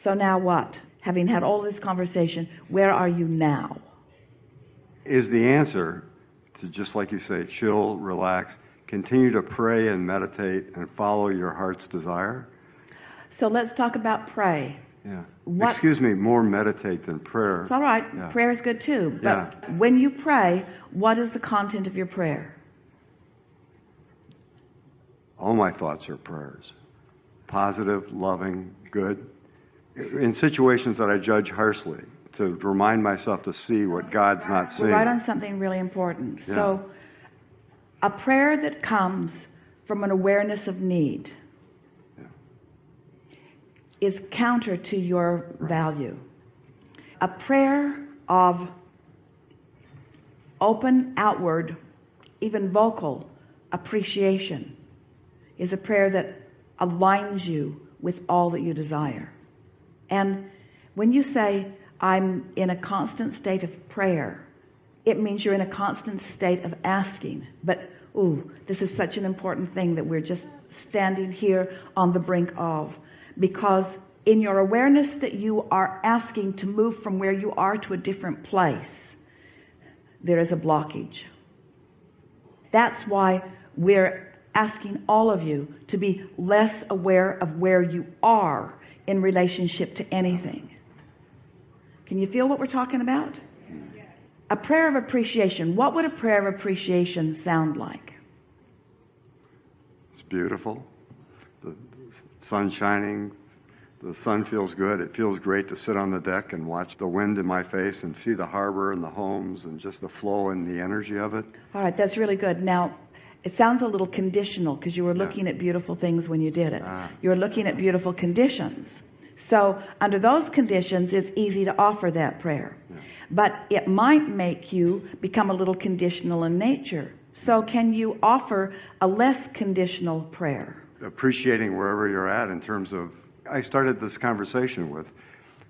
So now what? Having had all this conversation, where are you now? Is the answer to, just like you say, chill, relax, continue to pray and meditate and follow your heart's desire? So let's talk about pray. Yeah. What? Excuse me, more meditate than prayer. It's all right. Yeah. Prayer is good too. But when you pray, what is the content of your prayer? All my thoughts are prayers. Positive, loving, good. In situations that I judge harshly, to remind myself to see what God's not seeing. We're right on something really important. Yeah. So a prayer that comes from an awareness of need is counter to your value. A prayer of open, outward, even vocal appreciation is a prayer that aligns you with all that you desire. And when you say, I'm in a constant state of prayer, it means you're in a constant state of asking. But, this is such an important thing that we're just standing here on the brink of. Because in your awareness that you are asking to move from where you are to a different place, there is a blockage. That's why we're asking all of you to be less aware of where you are in relationship to anything. Can you feel what we're talking about? A prayer of appreciation. What would a prayer of appreciation sound like? It's beautiful. The sun shining. The sun feels good. It feels great to sit on the deck and watch the wind in my face and see the harbor and the homes and just the flow and the energy of it. All right, that's really good. Now, it sounds a little conditional because you were looking at beautiful things when you did it. You were looking at beautiful conditions. So under those conditions, it's easy to offer that prayer. But it might make you become a little conditional in nature. So can you offer a less conditional prayer? Appreciating wherever you're at in terms of, I started this conversation with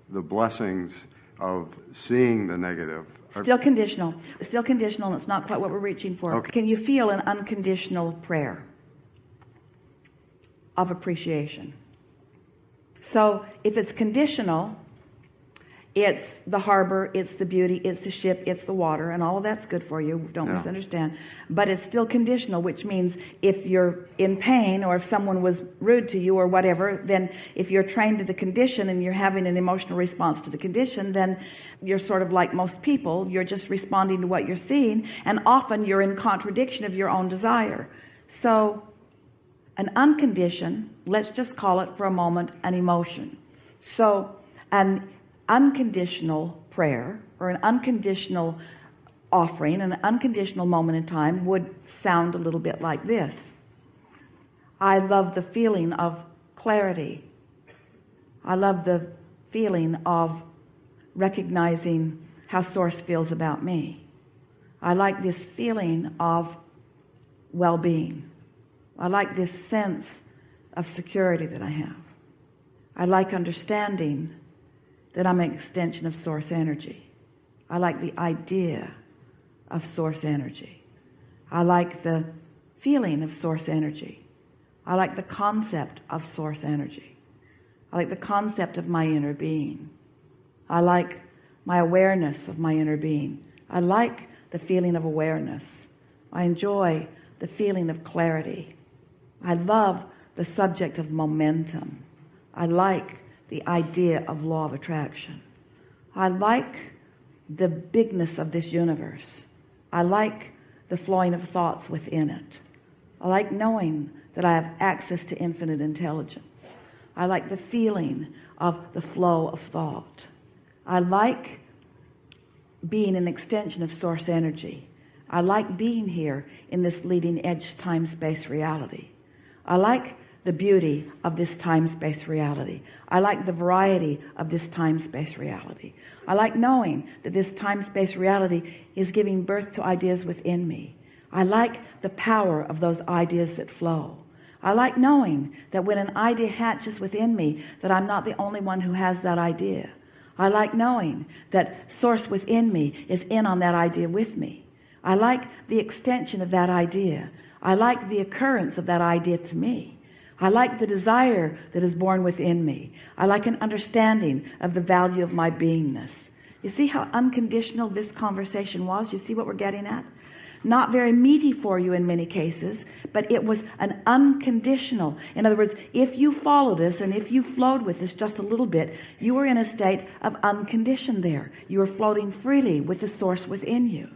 the blessings of seeing the negative. Still conditional. Still conditional, and it's not quite what we're reaching for. Okay. Can you feel an unconditional prayer of appreciation? So if it's conditional, it's the harbor, it's the beauty, it's the ship, it's the water, and all of that's good for you. Don't misunderstand. But it's still conditional, which means if you're in pain or if someone was rude to you or whatever, then if you're trained to the condition and you're having an emotional response to the condition, then you're sort of like most people. You're just responding to what you're seeing, and often you're in contradiction of your own desire. So an unconditioned, let's just call it for a moment, an emotion. So an unconditional prayer or an unconditional offering, an unconditional moment in time would sound a little bit like this. I love the feeling of clarity. I love the feeling of recognizing how Source feels about me. I like this feeling of well-being. I like this sense of security that I have. I like understanding that I'm an extension of Source energy. I like the idea of Source energy. I like the feeling of Source energy. I like the concept of Source energy. I like the concept of my inner being. I like my awareness of my inner being. I like the feeling of awareness. I enjoy the feeling of clarity. I love the subject of momentum. I like the idea of law of attraction. I like the bigness of this universe. I like the flowing of thoughts within it. I like knowing that I have access to infinite intelligence. I like the feeling of the flow of thought. I like being an extension of Source energy. I like being here in this leading edge time-space reality. I like the beauty of this time-space reality. I like the variety of this time-space reality. I like knowing that this time-space reality is giving birth to ideas within me. I like the power of those ideas that flow. I like knowing that when an idea hatches within me, that I'm not the only one who has that idea. I like knowing that Source within me is in on that idea with me. I like the extension of that idea. I like the occurrence of that idea to me. I like the desire that is born within me. I like an understanding of the value of my beingness. You see how unconditional this conversation was? You see what we're getting at? Not very meaty for you in many cases, but it was an unconditional. In other words, if you followed us and if you flowed with us just a little bit, you were in a state of unconditioned there. You were floating freely with the source within you.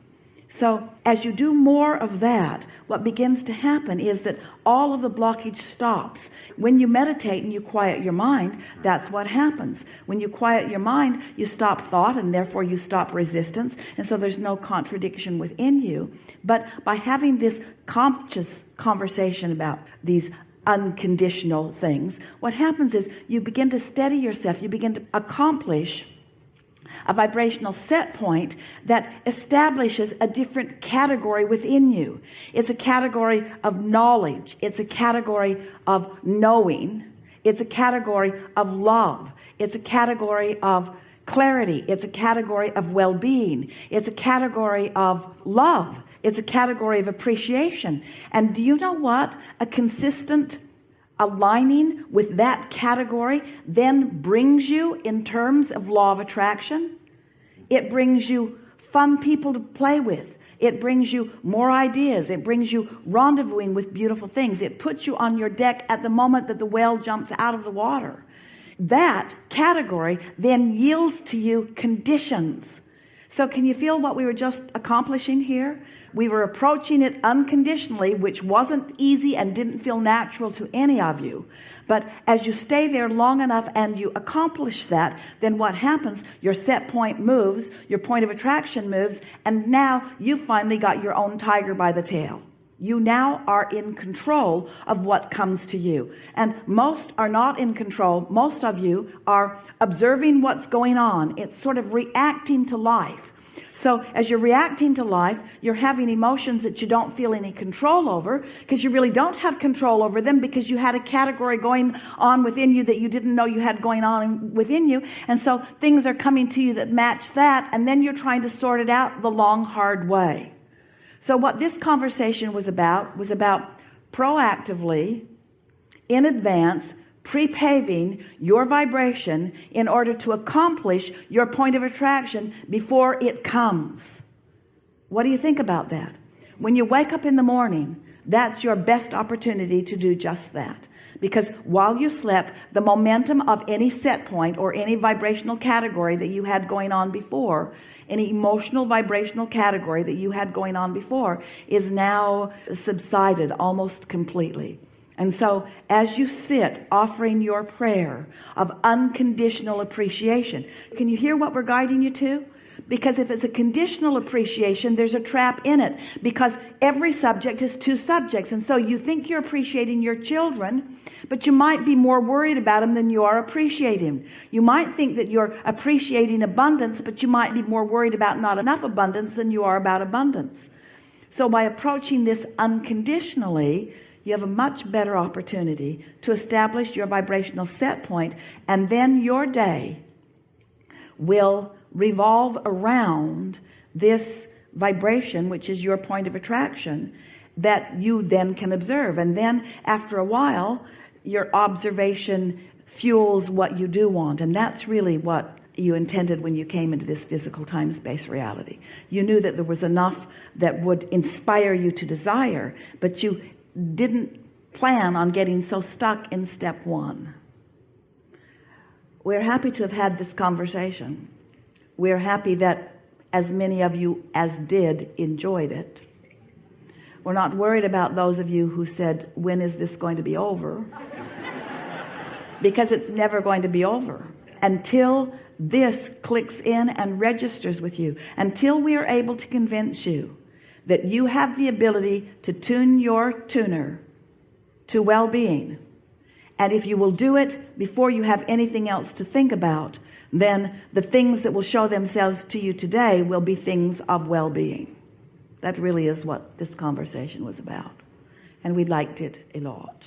So as you do more of that, what begins to happen is that all of the blockage stops. When you meditate and you quiet your mind, that's what happens. When you quiet your mind, you stop thought, and therefore you stop resistance, and so there's no contradiction within you. But by having this conscious conversation about these unconditional things, what happens is you begin to steady yourself. You begin to accomplish a vibrational set point that establishes a different category within you. It's a category of knowledge. It's a category of knowing. It's a category of love. It's a category of clarity. It's a category of well-being. It's a category of love. It's a category of appreciation. And do you know what? A consistent aligning with that category then brings you, in terms of law of attraction, it brings you fun people to play with. It brings you more ideas. It brings you rendezvousing with beautiful things. It puts you on your deck at the moment that the whale jumps out of the water. That category then yields to you conditions. So can you feel what we were just accomplishing here? We were approaching it unconditionally, which wasn't easy and didn't feel natural to any of you. But as you stay there long enough and you accomplish that, then what happens? Your set point moves, your point of attraction moves, and now you finally got your own tiger by the tail. You now are in control of what comes to you. And most are not in control. Most of you are observing what's going on. It's sort of reacting to life. So as you're reacting to life, you're having emotions that you don't feel any control over, because you really don't have control over them, because you had a category going on within you that you didn't know you had going on within you. And so things are coming to you that match that, and then you're trying to sort it out the long, hard way. So what this conversation was about proactively, in advance, pre-paving your vibration in order to accomplish your point of attraction before it comes. What do you think about that? When you wake up in the morning, that's your best opportunity to do just that. Because while you slept, the momentum of any set point or any vibrational category that you had going on before, any emotional vibrational category that you had going on before, is now subsided almost completely. And so as you sit offering your prayer of unconditional appreciation, can you hear what we're guiding you to? Because if it's a conditional appreciation, there's a trap in it, because every subject is two subjects. And so you think you're appreciating your children, but you might be more worried about them than you are appreciating. You might think that you're appreciating abundance, but you might be more worried about not enough abundance than you are about abundance. So by approaching this unconditionally, you have a much better opportunity to establish your vibrational set point, and then your day will revolve around this vibration, which is your point of attraction, that you then can observe. And then after a while, your observation fuels what you do want. And that's really what you intended when you came into this physical time-space reality. You knew that there was enough that would inspire you to desire, but you didn't plan on getting so stuck in step one. We're happy to have had this conversation. We're happy that as many of you as did enjoyed it. We're not worried about those of you who said, when is this going to be over? Because it's never going to be over until this clicks in and registers with you, until we are able to convince you that you have the ability to tune your tuner to well-being. And if you will do it before you have anything else to think about, then the things that will show themselves to you today will be things of well-being. That really is what this conversation was about. And we liked it a lot.